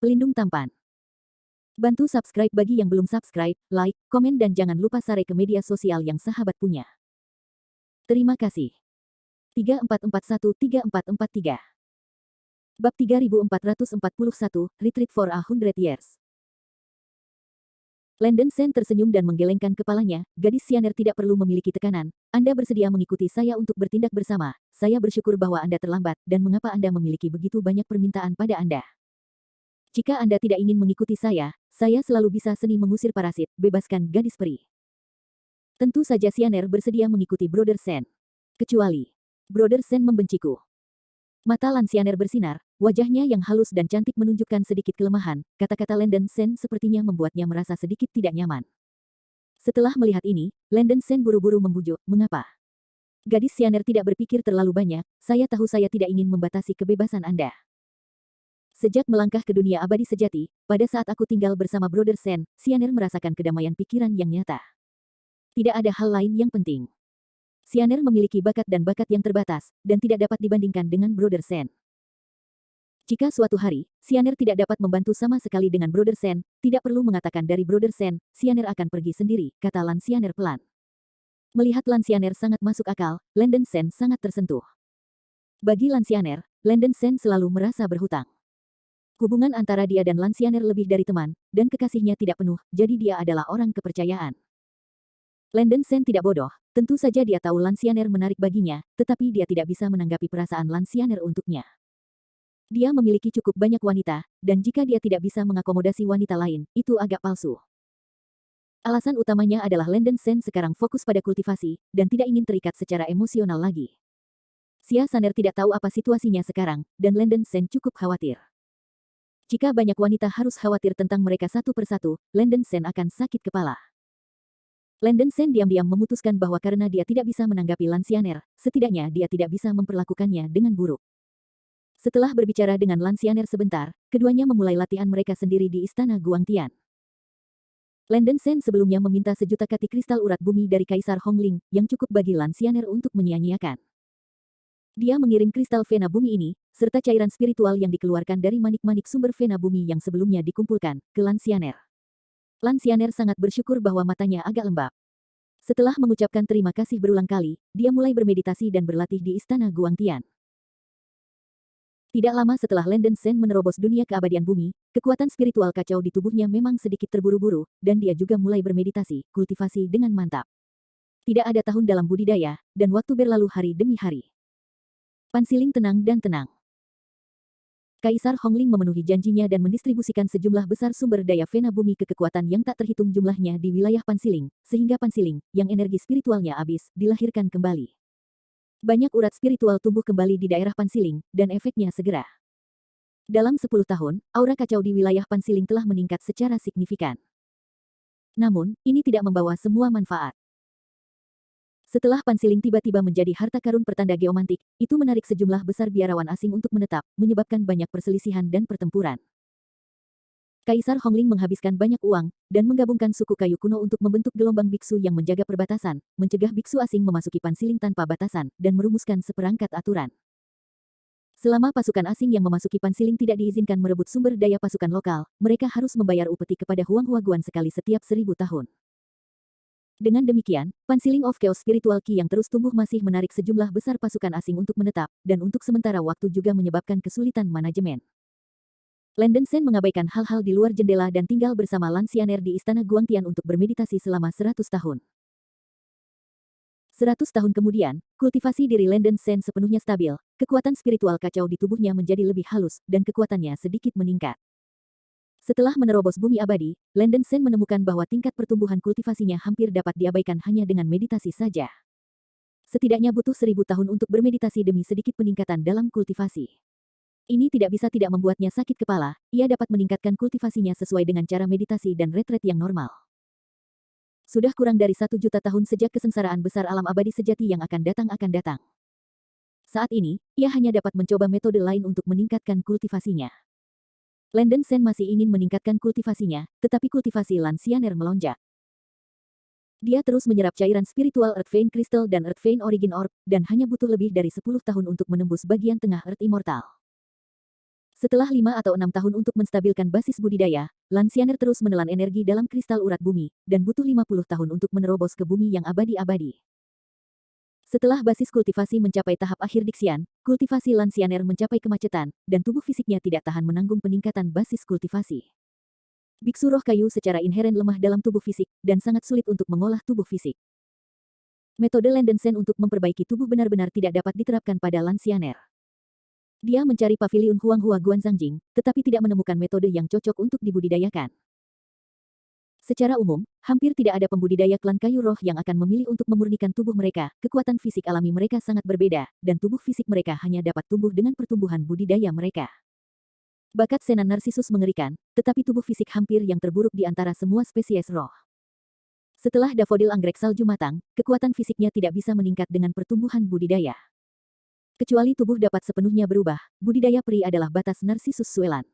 Pelindung tampan. Bantu subscribe bagi yang belum subscribe, like, komen dan jangan lupa share ke media sosial yang sahabat punya. Terima kasih. 3441-3443 Bab 3441, Retreat for 100 Years. Landon Sen tersenyum dan menggelengkan kepalanya, gadis Sianer tidak perlu memiliki tekanan, Anda bersedia mengikuti saya untuk bertindak bersama, saya bersyukur bahwa Anda terlambat, dan mengapa Anda memiliki begitu banyak permintaan pada Anda. Jika Anda tidak ingin mengikuti saya selalu bisa seni mengusir parasit, bebaskan gadis peri. Tentu saja Sianer bersedia mengikuti Brother Sen. Kecuali, Brother Sen membenciku. Mata Lan Sianer bersinar, wajahnya yang halus dan cantik menunjukkan sedikit kelemahan, kata-kata Landon Sen sepertinya membuatnya merasa sedikit tidak nyaman. Setelah melihat ini, Landon Sen buru-buru membujuk, mengapa? Gadis Sianer tidak berpikir terlalu banyak, saya tahu saya tidak ingin membatasi kebebasan Anda. Sejak melangkah ke dunia abadi sejati, pada saat aku tinggal bersama Brother Sen, Sianer merasakan kedamaian pikiran yang nyata. Tidak ada hal lain yang penting. Sianer memiliki bakat yang terbatas, dan tidak dapat dibandingkan dengan Brother Sen. Jika suatu hari, Sianer tidak dapat membantu sama sekali dengan Brother Sen, tidak perlu mengatakan dari Brother Sen, Sianer akan pergi sendiri, kata Lan Sianer pelan. Melihat Lan Sianer sangat masuk akal, Landon Sen sangat tersentuh. Bagi Lan Sianer, Landon Sen selalu merasa berhutang. Hubungan antara dia dan Lan Sianer lebih dari teman, dan kekasihnya tidak penuh, jadi dia adalah orang kepercayaan. Landon Sen tidak bodoh, tentu saja dia tahu Lan Sianer menarik baginya, tetapi dia tidak bisa menanggapi perasaan Lan Sianer untuknya. Dia memiliki cukup banyak wanita, dan jika dia tidak bisa mengakomodasi wanita lain, itu agak palsu. Alasan utamanya adalah Landon Sen sekarang fokus pada kultivasi, dan tidak ingin terikat secara emosional lagi. Sianer tidak tahu apa situasinya sekarang, dan Landon Sen cukup khawatir. Jika banyak wanita harus khawatir tentang mereka satu persatu, Landon Sen akan sakit kepala. Landon Sen diam-diam memutuskan bahwa karena dia tidak bisa menanggapi Lan Sianer, setidaknya dia tidak bisa memperlakukannya dengan buruk. Setelah berbicara dengan Lan Sianer sebentar, keduanya memulai latihan mereka sendiri di Istana Guangtian. Landon Sen sebelumnya meminta 1.000.000 kati kristal urat bumi dari Kaisar Hongling, yang cukup bagi Lan Sianer untuk menyia-nyiakan. Dia mengirim kristal Vena bumi ini, serta cairan spiritual yang dikeluarkan dari manik-manik sumber Vena bumi yang sebelumnya dikumpulkan, ke Lan Sianer. Lan Sianer sangat bersyukur bahwa matanya agak lembab. Setelah mengucapkan terima kasih berulang kali, dia mulai bermeditasi dan berlatih di Istana Guangtian. Tidak lama setelah Landon Sen menerobos dunia keabadian bumi, kekuatan spiritual kacau di tubuhnya memang sedikit terburu-buru, dan dia juga mulai bermeditasi, kultivasi dengan mantap. Tidak ada tahun dalam budidaya, dan waktu berlalu hari demi hari. Pansiling tenang dan tenang. Kaisar Hongling memenuhi janjinya dan mendistribusikan sejumlah besar sumber daya Vena bumi ke kekuatan yang tak terhitung jumlahnya di wilayah Pansiling, sehingga Pansiling, yang energi spiritualnya habis, dilahirkan kembali. Banyak urat spiritual tumbuh kembali di daerah Pansiling, dan efeknya segera. Dalam 10 tahun, aura kacau di wilayah Pansiling telah meningkat secara signifikan. Namun, ini tidak membawa semua manfaat. Setelah Pansiling tiba-tiba menjadi harta karun pertanda geomantik, itu menarik sejumlah besar biarawan asing untuk menetap, menyebabkan banyak perselisihan dan pertempuran. Kaisar Hongling menghabiskan banyak uang, dan menggabungkan suku kayu kuno untuk membentuk gelombang biksu yang menjaga perbatasan, mencegah biksu asing memasuki Pansiling tanpa batasan, dan merumuskan seperangkat aturan. Selama pasukan asing yang memasuki Pansiling tidak diizinkan merebut sumber daya pasukan lokal, mereka harus membayar upeti kepada Huang Huaguan sekali setiap 1000 tahun. Dengan demikian, Pansiling of Chaos Spiritual Qi yang terus tumbuh masih menarik sejumlah besar pasukan asing untuk menetap, dan untuk sementara waktu juga menyebabkan kesulitan manajemen. Landon Sen mengabaikan hal-hal di luar jendela dan tinggal bersama Lan Sianer di Istana Guangtian untuk bermeditasi selama 100 tahun. 100 tahun kemudian, kultivasi diri Landon Sen sepenuhnya stabil, kekuatan spiritual kacau di tubuhnya menjadi lebih halus, dan kekuatannya sedikit meningkat. Setelah menerobos bumi abadi, Landon Sen menemukan bahwa tingkat pertumbuhan kultivasinya hampir dapat diabaikan hanya dengan meditasi saja. Setidaknya butuh 1000 tahun untuk bermeditasi demi sedikit peningkatan dalam kultivasi. Ini tidak bisa tidak membuatnya sakit kepala, ia dapat meningkatkan kultivasinya sesuai dengan cara meditasi dan retret yang normal. Sudah kurang dari 1.000.000 tahun sejak kesengsaraan besar alam abadi sejati yang akan datang. Saat ini, ia hanya dapat mencoba metode lain untuk meningkatkan kultivasinya. Landon Sen masih ingin meningkatkan kultivasinya, tetapi kultivasi Lan Sianer melonjak. Dia terus menyerap cairan spiritual Earth Vein Crystal dan Earth Vein Origin Orb, dan hanya butuh lebih dari 10 tahun untuk menembus bagian tengah Earth Immortal. Setelah 5 atau 6 tahun untuk menstabilkan basis budidaya, Lansiener terus menelan energi dalam kristal urat bumi, dan butuh 50 tahun untuk menerobos ke bumi yang abadi-abadi. Setelah basis kultivasi mencapai tahap akhir diksian, kultivasi Lansiener mencapai kemacetan, dan tubuh fisiknya tidak tahan menanggung peningkatan basis kultivasi. Biksu roh kayu secara inheren lemah dalam tubuh fisik, dan sangat sulit untuk mengolah tubuh fisik. Metode Landensen untuk memperbaiki tubuh benar-benar tidak dapat diterapkan pada Lansiener. Dia mencari paviliun Huanghua Guanzangjing, tetapi tidak menemukan metode yang cocok untuk dibudidayakan. Secara umum, hampir tidak ada pembudidaya klan kayu roh yang akan memilih untuk memurnikan tubuh mereka. Kekuatan fisik alami mereka sangat berbeda, dan tubuh fisik mereka hanya dapat tumbuh dengan pertumbuhan budidaya mereka. Bakat Senan Narsisus mengerikan, tetapi tubuh fisik hampir yang terburuk di antara semua spesies roh. Setelah dafodil anggrek salju matang, kekuatan fisiknya tidak bisa meningkat dengan pertumbuhan budidaya. Kecuali tubuh dapat sepenuhnya berubah, budidaya peri adalah batas Narsisus Suelan.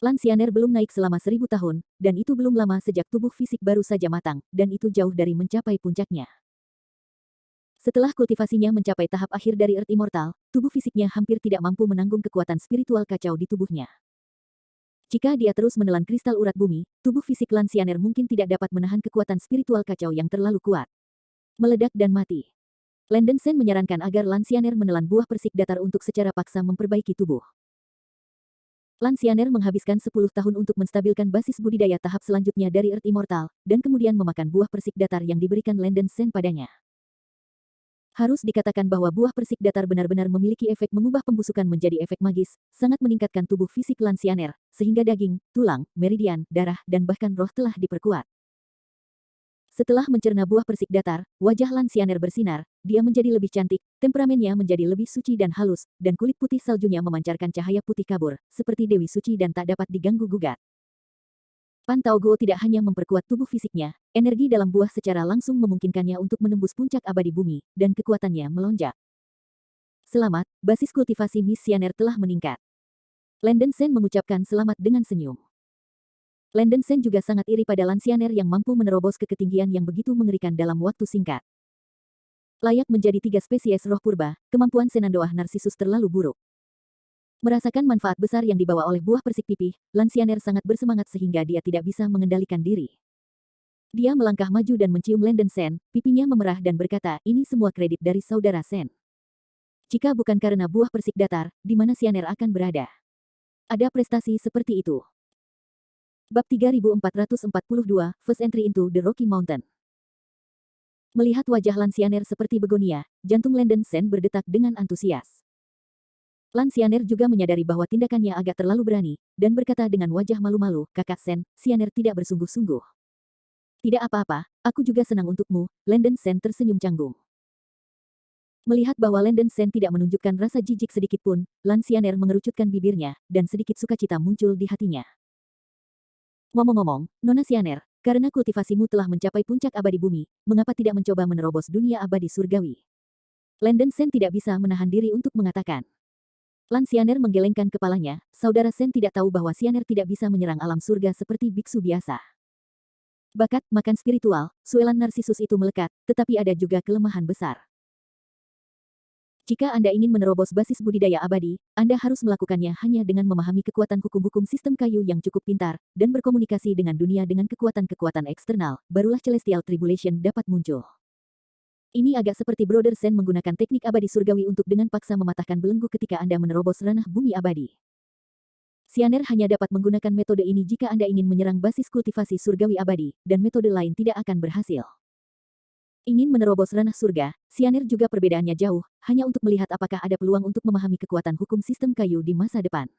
Lansiener belum naik selama 1000 tahun, dan itu belum lama sejak tubuh fisik baru saja matang, dan itu jauh dari mencapai puncaknya. Setelah kultivasinya mencapai tahap akhir dari Earth Immortal, tubuh fisiknya hampir tidak mampu menanggung kekuatan spiritual kacau di tubuhnya. Jika dia terus menelan kristal urat bumi, tubuh fisik Lansiener mungkin tidak dapat menahan kekuatan spiritual kacau yang terlalu kuat. Meledak dan mati. Landensen menyarankan agar Lansiener menelan buah persik datar untuk secara paksa memperbaiki tubuh. Lansiener menghabiskan 10 tahun untuk menstabilkan basis budidaya tahap selanjutnya dari Earth Immortal, dan kemudian memakan buah persik datar yang diberikan Landensen padanya. Harus dikatakan bahwa buah persik datar benar-benar memiliki efek mengubah pembusukan menjadi efek magis, sangat meningkatkan tubuh fisik Lansiener, sehingga daging, tulang, meridian, darah, dan bahkan roh telah diperkuat. Setelah mencerna buah persik datar, wajah Lansiener bersinar, dia menjadi lebih cantik, temperamennya menjadi lebih suci dan halus, dan kulit putih saljunya memancarkan cahaya putih kabur, seperti Dewi Suci dan tak dapat diganggu-gugat. Pan Taoguo tidak hanya memperkuat tubuh fisiknya, energi dalam buah secara langsung memungkinkannya untuk menembus puncak abadi bumi, dan kekuatannya melonjak. Selamat, basis kultivasi Miss Siener telah meningkat. Landensen mengucapkan selamat dengan senyum. Landensen juga sangat iri pada Lansiener yang mampu menerobos ke ketinggian yang begitu mengerikan dalam waktu singkat. Layak menjadi 3 spesies roh purba, kemampuan Senandoah Narsisus terlalu buruk. Merasakan manfaat besar yang dibawa oleh buah persik pipih, Lansiener sangat bersemangat sehingga dia tidak bisa mengendalikan diri. Dia melangkah maju dan mencium Landensen, pipinya memerah dan berkata, ini semua kredit dari saudara Sen. Jika bukan karena buah persik datar, di mana Siener akan berada? Ada prestasi seperti itu. Bab 3442, First Entry into the Rocky Mountain. Melihat wajah Lansiener seperti begonia, jantung Landensen berdetak dengan antusias. Lansiener juga menyadari bahwa tindakannya agak terlalu berani, dan berkata dengan wajah malu-malu, kakak Sen, Siener tidak bersungguh-sungguh. Tidak apa-apa, aku juga senang untukmu, Landensen tersenyum canggung. Melihat bahwa Landensen tidak menunjukkan rasa jijik sedikitpun, Lansiener mengerucutkan bibirnya, dan sedikit sukacita muncul di hatinya. Ngomong-ngomong, Nona Siener, karena kultivasimu telah mencapai puncak abadi bumi, mengapa tidak mencoba menerobos dunia abadi surgawi? Landensen tidak bisa menahan diri untuk mengatakan. Lansiener menggelengkan kepalanya, saudara Sen tidak tahu bahwa Siener tidak bisa menyerang alam surga seperti biksu biasa. Bakat, makan spiritual, Suelan Narsisus itu melekat, tetapi ada juga kelemahan besar. Jika Anda ingin menerobos basis budidaya abadi, Anda harus melakukannya hanya dengan memahami kekuatan hukum-hukum sistem kayu yang cukup pintar, dan berkomunikasi dengan dunia dengan kekuatan-kekuatan eksternal, barulah Celestial Tribulation dapat muncul. Ini agak seperti Brother Sen menggunakan teknik abadi surgawi untuk dengan paksa mematahkan belenggu ketika Anda menerobos ranah bumi abadi. Siener hanya dapat menggunakan metode ini jika Anda ingin menyerang basis kultivasi surgawi abadi, dan metode lain tidak akan berhasil. Ingin menerobos ranah surga, Siener juga perbedaannya jauh, hanya untuk melihat apakah ada peluang untuk memahami kekuatan hukum sistem kayu di masa depan.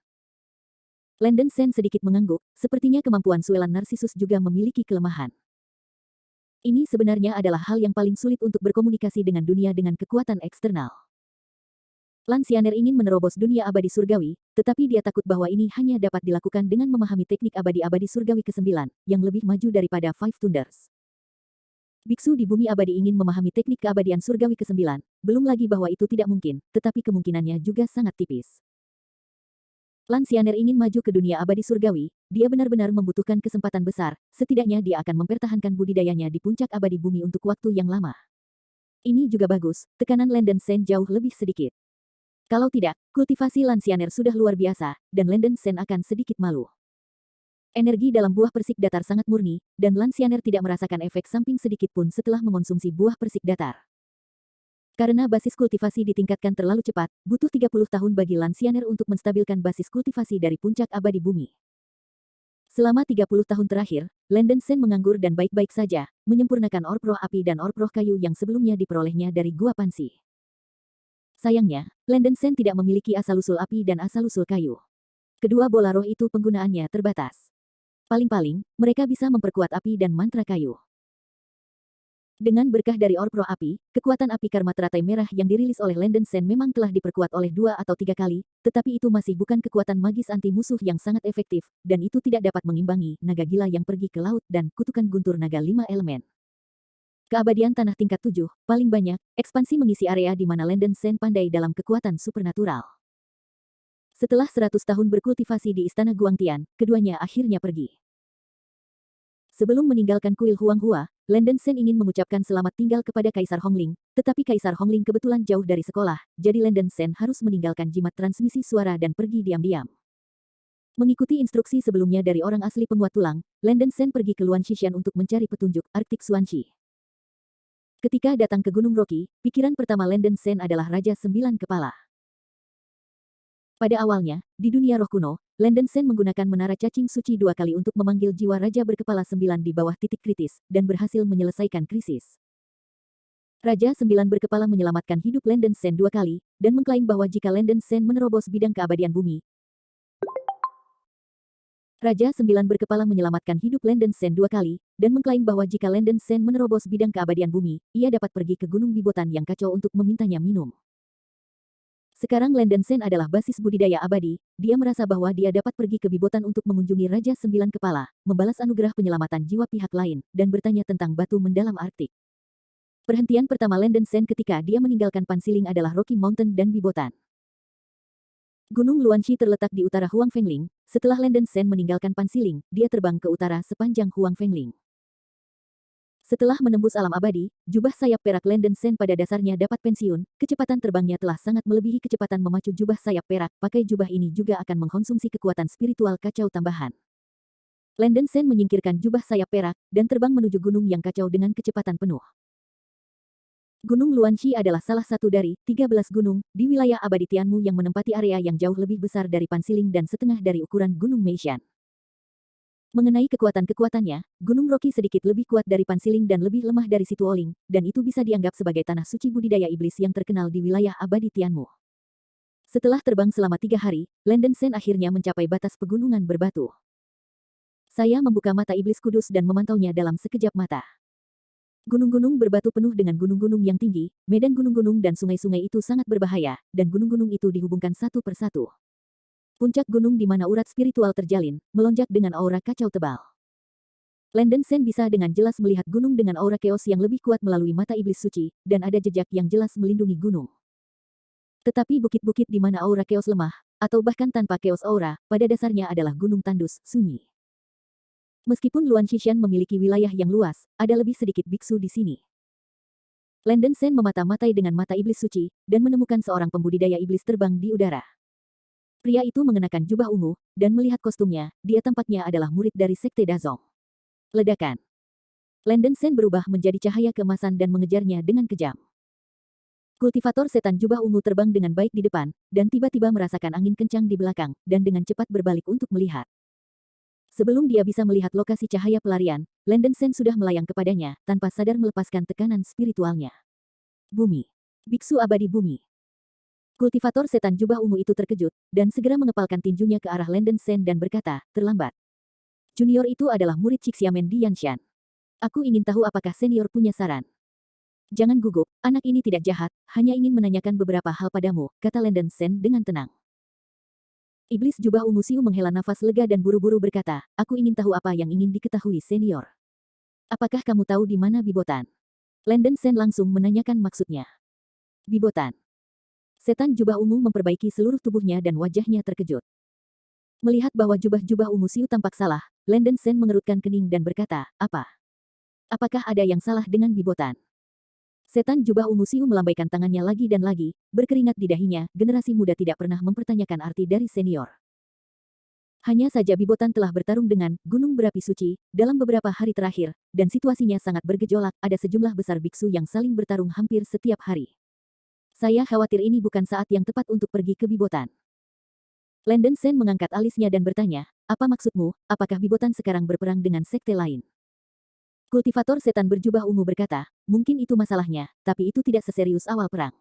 Landensen sedikit mengangguk, sepertinya kemampuan Suelan Narsisus juga memiliki kelemahan. Ini sebenarnya adalah hal yang paling sulit untuk berkomunikasi dengan dunia dengan kekuatan eksternal. Lansiener ingin menerobos dunia abadi surgawi, tetapi dia takut bahwa ini hanya dapat dilakukan dengan memahami teknik abadi-abadi surgawi ke-9, yang lebih maju daripada Five Thunders. Biksu di bumi abadi ingin memahami teknik keabadian surgawi ke-9, belum lagi bahwa itu tidak mungkin, tetapi kemungkinannya juga sangat tipis. Lansiener ingin maju ke dunia abadi surgawi, dia benar-benar membutuhkan kesempatan besar, setidaknya dia akan mempertahankan budidayanya di puncak abadi bumi untuk waktu yang lama. Ini juga bagus, tekanan Landensen jauh lebih sedikit. Kalau tidak, kultivasi Lansianer sudah luar biasa, dan Landen Sen akan sedikit malu. Energi dalam buah persik datar sangat murni, dan Lansianer tidak merasakan efek samping sedikit pun setelah mengonsumsi buah persik datar. Karena basis kultivasi ditingkatkan terlalu cepat, butuh 30 tahun bagi Lansianer untuk menstabilkan basis kultivasi dari puncak abadi bumi. Selama 30 tahun terakhir, Landen Sen menganggur dan baik-baik saja, menyempurnakan orb roh api dan orb roh kayu yang sebelumnya diperolehnya dari Gua Pansi. Sayangnya, Landen Sen tidak memiliki asal-usul api dan asal-usul kayu. Kedua bola roh itu penggunaannya terbatas. Paling-paling, mereka bisa memperkuat api dan mantra kayu. Dengan berkah dari orb roh api, kekuatan api karma teratai merah yang dirilis oleh Landen Sen memang telah diperkuat oleh 2 atau 3 kali, tetapi itu masih bukan kekuatan magis anti musuh yang sangat efektif, dan itu tidak dapat mengimbangi naga gila yang pergi ke laut dan kutukan guntur naga 5 elemen. Keabadian tanah tingkat 7, paling banyak, ekspansi mengisi area di mana Landen Sen pandai dalam kekuatan supernatural. Setelah 100 tahun berkultivasi di Istana Guangtian, keduanya akhirnya pergi. Sebelum meninggalkan kuil Huanghua, Landen Sen ingin mengucapkan selamat tinggal kepada Kaisar Hongling, tetapi Kaisar Hongling kebetulan jauh dari sekolah, jadi Landen Sen harus meninggalkan jimat transmisi suara dan pergi diam-diam. Mengikuti instruksi sebelumnya dari orang asli penguat tulang, Landen Sen pergi ke Luan Xishan untuk mencari petunjuk Arktik Xuanxi. Ketika datang ke Gunung Rocky, pikiran pertama Landen Sen adalah Raja Sembilan Kepala. Pada awalnya, di dunia roh kuno, Landen Sen menggunakan menara cacing suci 2 kali untuk memanggil jiwa Raja berkepala 9 di bawah titik kritis, dan berhasil menyelesaikan krisis. Raja 9 berkepala menyelamatkan hidup Landen Sen 2 kali, dan mengklaim bahwa jika Landen Sen menerobos bidang keabadian bumi, Raja 9 berkepala menyelamatkan hidup Landen Sen 2 kali, dan mengklaim bahwa jika Landen Sen menerobos bidang keabadian bumi, ia dapat pergi ke Gunung Bibotan yang kacau untuk memintanya minum. Sekarang Landen Sen adalah basis budidaya abadi, dia merasa bahwa dia dapat pergi ke Bibotan untuk mengunjungi Raja Sembilan Kepala, membalas anugerah penyelamatan jiwa pihak lain, dan bertanya tentang batu mendalam Arktik. Perhentian pertama Landen Sen ketika dia meninggalkan Pansiling adalah Rocky Mountain dan Bibotan. Gunung Luanxi terletak di utara Huang Fengling. Setelah Landen Sen meninggalkan Pansiling, dia terbang ke utara sepanjang Huang Fengling. Setelah menembus alam abadi, jubah sayap perak Landen Sen pada dasarnya dapat pensiun, kecepatan terbangnya telah sangat melebihi kecepatan memacu jubah sayap perak, pakai jubah ini juga akan mengkonsumsi kekuatan spiritual kacau tambahan. Landen Sen menyingkirkan jubah sayap perak, dan terbang menuju gunung yang kacau dengan kecepatan penuh. Gunung Luanxi adalah salah satu dari 13 gunung di wilayah abadi Tianmu yang menempati area yang jauh lebih besar dari Pansiling dan setengah dari ukuran Gunung Meishan. Mengenai kekuatan-kekuatannya, Gunung Rocky sedikit lebih kuat dari Pansiling dan lebih lemah dari Situoling, dan itu bisa dianggap sebagai tanah suci budidaya iblis yang terkenal di wilayah abadi Tianmu. Setelah terbang selama 3 hari, Landen Sen akhirnya mencapai batas pegunungan berbatu. Saya membuka mata iblis kudus dan memantaunya dalam sekejap mata. Gunung-gunung berbatu penuh dengan gunung-gunung yang tinggi, medan gunung-gunung dan sungai-sungai itu sangat berbahaya, dan gunung-gunung itu dihubungkan satu persatu. Puncak gunung di mana urat spiritual terjalin, melonjak dengan aura kacau tebal. Landen Sen bisa dengan jelas melihat gunung dengan aura keos yang lebih kuat melalui mata iblis suci, dan ada jejak yang jelas melindungi gunung. Tetapi bukit-bukit di mana aura keos lemah, atau bahkan tanpa keos aura, pada dasarnya adalah gunung tandus, sunyi. Meskipun Luan Xishan memiliki wilayah yang luas, ada lebih sedikit biksu di sini. Landen Sen memata-matai dengan mata iblis suci, dan menemukan seorang pembudidaya iblis terbang di udara. Pria itu mengenakan jubah ungu, dan melihat kostumnya, dia tampaknya adalah murid dari Sekte Dazong. Ledakan. Landen Sen berubah menjadi cahaya keemasan dan mengejarnya dengan kejam. Kultivator setan jubah ungu terbang dengan baik di depan, dan tiba-tiba merasakan angin kencang di belakang, dan dengan cepat berbalik untuk melihat. Sebelum dia bisa melihat lokasi cahaya pelarian, Landen Sen sudah melayang kepadanya, tanpa sadar melepaskan tekanan spiritualnya. Bumi. Biksu abadi bumi. Kultivator setan jubah ungu itu terkejut, dan segera mengepalkan tinjunya ke arah Landen Sen dan berkata, terlambat. Junior itu adalah murid Cixiamen di Yanshan. Aku ingin tahu apakah senior punya saran. Jangan gugup, anak ini tidak jahat, hanya ingin menanyakan beberapa hal padamu, kata Landen Sen dengan tenang. Iblis jubah ungu Siu menghela nafas lega dan buru-buru berkata, aku ingin tahu apa yang ingin diketahui senior. Apakah kamu tahu di mana Bibotan? Landen Sen langsung menanyakan maksudnya. Bibotan. Setan jubah ungu memperbaiki seluruh tubuhnya dan wajahnya terkejut. Melihat bahwa jubah-jubah ungu Siu tampak salah, Landen Sen mengerutkan kening dan berkata, apa? Apakah ada yang salah dengan Bibotan? Setan jubah ungu Siu melambaikan tangannya lagi dan lagi, berkeringat di dahinya, generasi muda tidak pernah mempertanyakan arti dari senior. Hanya saja Bibotan telah bertarung dengan gunung berapi suci dalam beberapa hari terakhir, dan situasinya sangat bergejolak, ada sejumlah besar biksu yang saling bertarung hampir setiap hari. Saya khawatir ini bukan saat yang tepat untuk pergi ke Bibotan. Landen Sen mengangkat alisnya dan bertanya, apa maksudmu, apakah Bibotan sekarang berperang dengan sekte lain? Kultivator setan berjubah ungu berkata, mungkin itu masalahnya, tapi itu tidak seserius awal perang.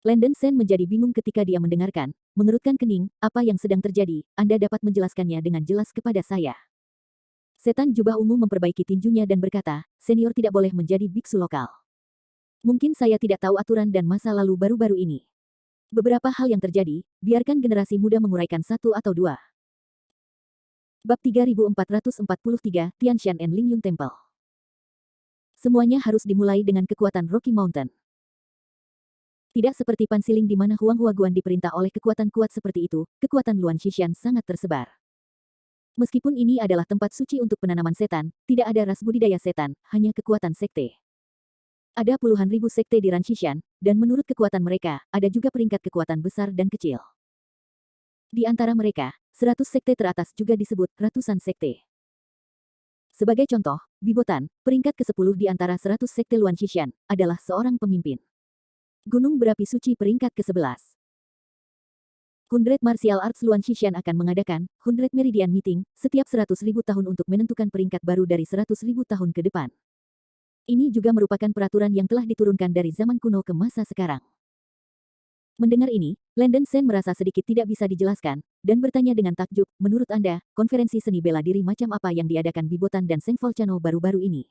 Landen Sen menjadi bingung ketika dia mendengarkan, mengerutkan kening, apa yang sedang terjadi, Anda dapat menjelaskannya dengan jelas kepada saya. Setan jubah ungu memperbaiki tinjunya dan berkata, senior tidak boleh menjadi biksu lokal. Mungkin saya tidak tahu aturan dan masa lalu baru-baru ini. Beberapa hal yang terjadi, biarkan generasi muda menguraikan satu atau dua. Bab 3443, Tianshan and Lingyun Temple. Semuanya harus dimulai dengan kekuatan Rocky Mountain. Tidak seperti Pansiling di mana Huang Huaguan diperintah oleh kekuatan kuat seperti itu, kekuatan Luan Xishan sangat tersebar. Meskipun ini adalah tempat suci untuk penanaman setan, tidak ada ras budidaya setan, hanya kekuatan sekte. Ada puluhan ribu sekte di Ranshishan, dan menurut kekuatan mereka, ada juga peringkat kekuatan besar dan kecil. Di antara mereka, 100 sekte teratas juga disebut ratusan sekte. Sebagai contoh, Bibotan, peringkat ke-10 di antara 100 sekte Luan Xishan, adalah seorang pemimpin. Gunung berapi suci peringkat ke-11. 100 Martial Arts Luan Xishan akan mengadakan 100 Meridian Meeting setiap 100.000 tahun untuk menentukan peringkat baru dari 100.000 tahun ke depan. Ini juga merupakan peraturan yang telah diturunkan dari zaman kuno ke masa sekarang. Mendengar ini, Landen Sen merasa sedikit tidak bisa dijelaskan, dan bertanya dengan takjub, menurut Anda, konferensi seni bela diri macam apa yang diadakan Bibotan dan Seng Volcano baru-baru ini?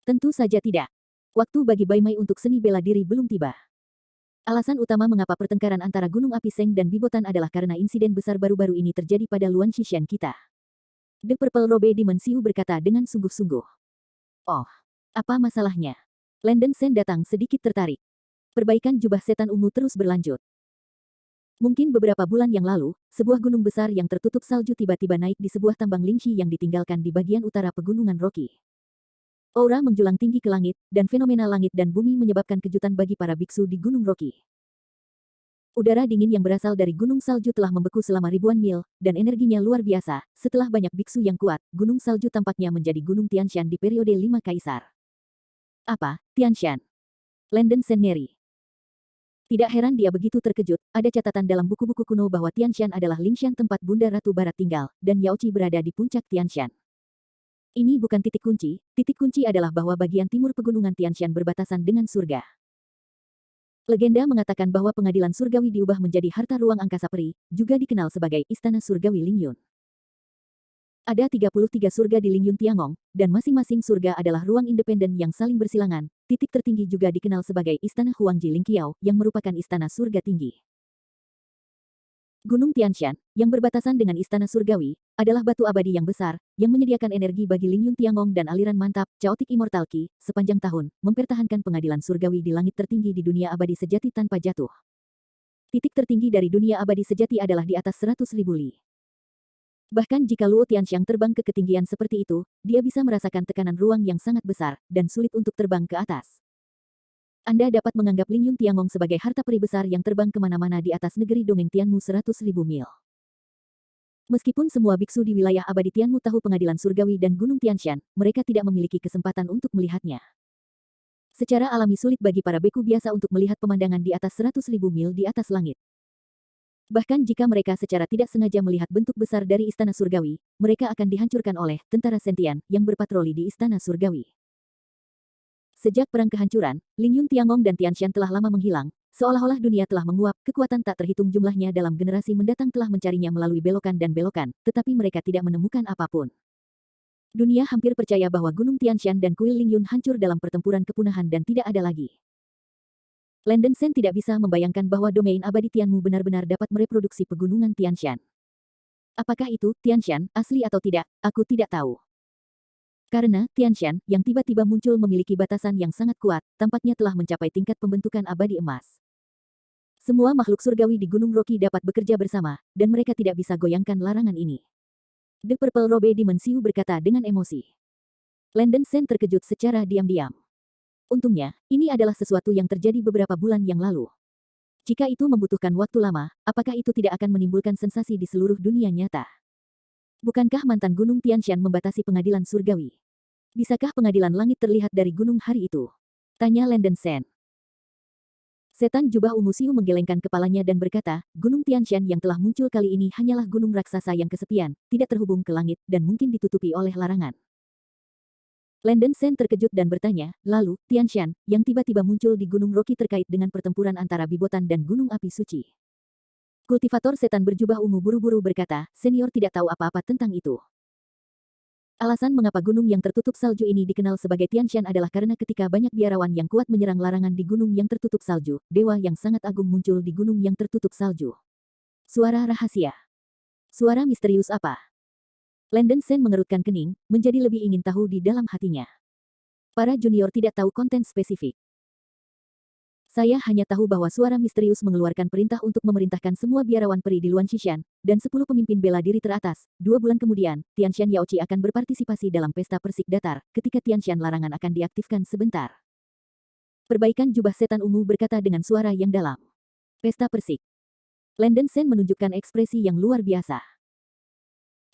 Tentu saja tidak. Waktu bagi Baimai untuk seni bela diri belum tiba. Alasan utama mengapa pertengkaran antara Gunung Api Seng dan Bibotan adalah karena insiden besar baru-baru ini terjadi pada Luan Xishan kita. The Purple Robe Demon Siu berkata dengan sungguh-sungguh. Oh, apa masalahnya? Landen Sen datang sedikit tertarik. Perbaikan jubah setan ungu terus berlanjut. Mungkin beberapa bulan yang lalu, sebuah gunung besar yang tertutup salju tiba-tiba naik di sebuah tambang Lingxi yang ditinggalkan di bagian utara pegunungan Rocky. Aura menjulang tinggi ke langit, dan fenomena langit dan bumi menyebabkan kejutan bagi para biksu di Gunung Rocky. Udara dingin yang berasal dari gunung salju telah membeku selama ribuan mil, dan energinya luar biasa. Setelah banyak biksu yang kuat, gunung salju tampaknya menjadi Gunung Tianshan di periode 5 Kaisar. Apa, Tianshan? Landen Sen ngeri. Tidak heran dia begitu terkejut, ada catatan dalam buku-buku kuno bahwa Tianshan adalah Lingshan tempat Bunda Ratu Barat tinggal, dan Yaoqi berada di puncak Tianshan. Ini bukan titik kunci adalah bahwa bagian timur pegunungan Tianshan berbatasan dengan surga. Legenda mengatakan bahwa pengadilan surgawi diubah menjadi harta ruang angkasa peri, juga dikenal sebagai Istana Surgawi Lingyun. Ada 33 surga di Lingyun Tiangong, dan masing-masing surga adalah ruang independen yang saling bersilangan. Titik tertinggi juga dikenal sebagai Istana Huangji Lingqiao, yang merupakan istana surga tinggi. Gunung Tianshan, yang berbatasan dengan Istana Surgawi, adalah batu abadi yang besar, yang menyediakan energi bagi Lingyun Tiangong dan aliran mantap, Chaotic Immortal Qi, sepanjang tahun, mempertahankan pengadilan surgawi di langit tertinggi di dunia abadi sejati tanpa jatuh. Titik tertinggi dari dunia abadi sejati adalah di atas 100.000 li. Bahkan jika Luo Tianxiang terbang ke ketinggian seperti itu, dia bisa merasakan tekanan ruang yang sangat besar, dan sulit untuk terbang ke atas. Anda dapat menganggap Lingyun Tiangong sebagai harta peri besar yang terbang kemana-mana di atas negeri dongeng Tianmu 100.000 mil. Meskipun semua biksu di wilayah abadi Tianmu tahu pengadilan surgawi dan Gunung Tianshan, mereka tidak memiliki kesempatan untuk melihatnya. Secara alami sulit bagi para beku biasa untuk melihat pemandangan di atas 100.000 mil di atas langit. Bahkan jika mereka secara tidak sengaja melihat bentuk besar dari Istana Surgawi, mereka akan dihancurkan oleh tentara sentian yang berpatroli di Istana Surgawi. Sejak Perang Kehancuran, Lingyun Tiangong dan Tianshan telah lama menghilang, seolah-olah dunia telah menguap, kekuatan tak terhitung jumlahnya dalam generasi mendatang telah mencarinya melalui belokan dan belokan, tetapi mereka tidak menemukan apapun. Dunia hampir percaya bahwa Gunung Tianshan dan kuil Lingyun hancur dalam pertempuran kepunahan dan tidak ada lagi. Landen Sen tidak bisa membayangkan bahwa domain abadi Tianmu benar-benar dapat mereproduksi pegunungan Tianshan. Apakah itu Tianshan asli atau tidak, aku tidak tahu. Karena Tianshan yang tiba-tiba muncul memiliki batasan yang sangat kuat, tampaknya telah mencapai tingkat pembentukan abadi emas. Semua makhluk surgawi di Gunung Rocky dapat bekerja bersama, dan mereka tidak bisa goyangkan larangan ini. The Purple Robe Demon Siu berkata dengan emosi. Landen Sen terkejut secara diam-diam. Untungnya, ini adalah sesuatu yang terjadi beberapa bulan yang lalu. Jika itu membutuhkan waktu lama, apakah itu tidak akan menimbulkan sensasi di seluruh dunia nyata? Bukankah mantan Gunung Tianshan membatasi pengadilan surgawi? Bisakah pengadilan langit terlihat dari gunung hari itu? Tanya Landen Sen. Setan jubah ungu Siu menggelengkan kepalanya dan berkata, Gunung Tianshan yang telah muncul kali ini hanyalah gunung raksasa yang kesepian, tidak terhubung ke langit, dan mungkin ditutupi oleh larangan. Landen Sen terkejut dan bertanya, lalu, Tianshan, yang tiba-tiba muncul di Gunung Rocky terkait dengan pertempuran antara Bibotan dan Gunung Api Suci. Kultivator setan berjubah ungu buru-buru berkata, senior tidak tahu apa-apa tentang itu. Alasan mengapa gunung yang tertutup salju ini dikenal sebagai Tianshan adalah karena ketika banyak biarawan yang kuat menyerang larangan di gunung yang tertutup salju, dewa yang sangat agung muncul di gunung yang tertutup salju. Suara rahasia. Suara misterius apa? Landen Sen mengerutkan kening, menjadi lebih ingin tahu di dalam hatinya. Para junior tidak tahu konten spesifik. Saya hanya tahu bahwa suara misterius mengeluarkan perintah untuk memerintahkan semua biarawan peri di Luan Xishan, dan 10 pemimpin bela diri teratas. 2 bulan kemudian, Tianshan Yaochi akan berpartisipasi dalam pesta persik datar, ketika Tianshan larangan akan diaktifkan sebentar. Perbaikan jubah setan ungu berkata dengan suara yang dalam. Pesta persik. Landen Sen menunjukkan ekspresi yang luar biasa.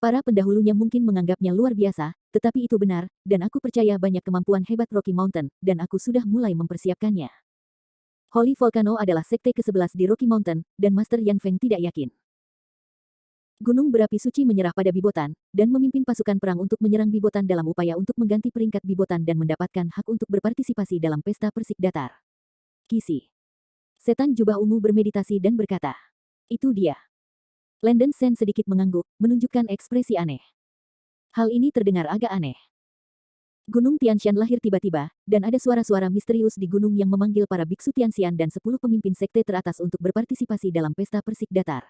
Para pendahulunya mungkin menganggapnya luar biasa, tetapi itu benar, dan aku percaya banyak kemampuan hebat Rocky Mountain, dan aku sudah mulai mempersiapkannya. Holy Volcano adalah sekte ke-11 di Rocky Mountain, dan Master Yan Feng tidak yakin. Gunung berapi suci menyerah pada Bibotan, dan memimpin pasukan perang untuk menyerang Bibotan dalam upaya untuk mengganti peringkat Bibotan dan mendapatkan hak untuk berpartisipasi dalam pesta persik datar. Kisi. Setan jubah ungu bermeditasi dan berkata, itu dia. Landen Sen sedikit mengangguk, menunjukkan ekspresi aneh. Hal ini terdengar agak aneh. Gunung Tianshan lahir tiba-tiba, dan ada suara-suara misterius di gunung yang memanggil para biksu Tianxian dan 10 pemimpin sekte teratas untuk berpartisipasi dalam pesta persik datar.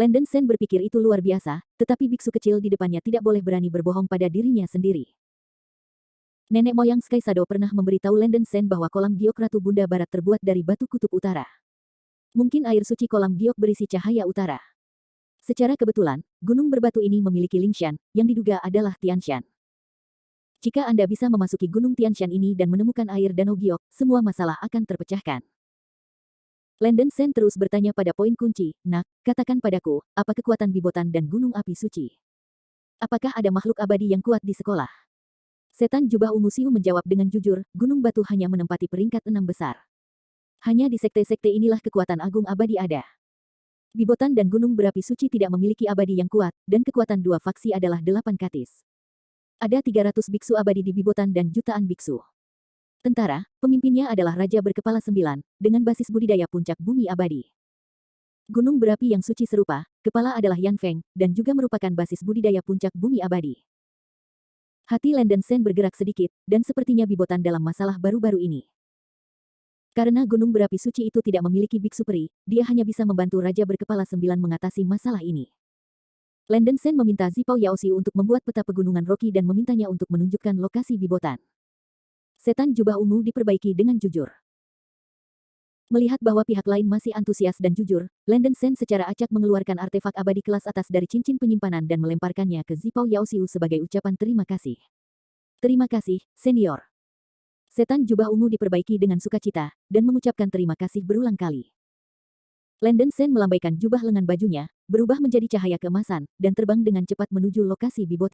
Landen Sen berpikir itu luar biasa, tetapi biksu kecil di depannya tidak boleh berani berbohong pada dirinya sendiri. Nenek moyang Sky Shadow pernah memberitahu Landen Sen bahwa kolam giok Ratu Bunda Barat terbuat dari batu kutub utara. Mungkin air suci kolam giok berisi cahaya utara. Secara kebetulan, gunung berbatu ini memiliki Lingshan, yang diduga adalah Tianshan. Jika Anda bisa memasuki Gunung Tianshan ini dan menemukan air danau giok, semua masalah akan terpecahkan. Landen Sen terus bertanya pada poin kunci, nak, katakan padaku, apa kekuatan Bibotan dan Gunung Api Suci? Apakah ada makhluk abadi yang kuat di sekolah? Setan jubah ungu Siu menjawab dengan jujur, Gunung Batu hanya menempati peringkat 6 besar. Hanya di sekte-sekte inilah kekuatan agung abadi ada. Bibotan dan Gunung Berapi Suci tidak memiliki abadi yang kuat, dan kekuatan dua faksi adalah 8 katis. Ada 300 biksu abadi di Bibotan dan jutaan biksu. Tentara, pemimpinnya adalah Raja berkepala 9, dengan basis budidaya puncak bumi abadi. Gunung berapi yang suci serupa, kepala adalah Yan Feng, dan juga merupakan basis budidaya puncak bumi abadi. Hati Landen Sen bergerak sedikit, dan sepertinya Bibotan dalam masalah baru-baru ini. Karena gunung berapi suci itu tidak memiliki biksu peri, dia hanya bisa membantu Raja berkepala 9 mengatasi masalah ini. Landen Sen meminta Zipao Yaoshi untuk membuat peta pegunungan Rocky dan memintanya untuk menunjukkan lokasi Bibotan. Setan jubah ungu diperbaiki dengan jujur. Melihat bahwa pihak lain masih antusias dan jujur, Landen Sen secara acak mengeluarkan artefak abadi kelas atas dari cincin penyimpanan dan melemparkannya ke Zipao Yaoshi sebagai ucapan terima kasih. Terima kasih, senior. Setan jubah ungu diperbaiki dengan sukacita, dan mengucapkan terima kasih berulang kali. Landen Sen melambaikan jubah lengan bajunya, berubah menjadi cahaya keemasan, dan terbang dengan cepat menuju lokasi Bibotan.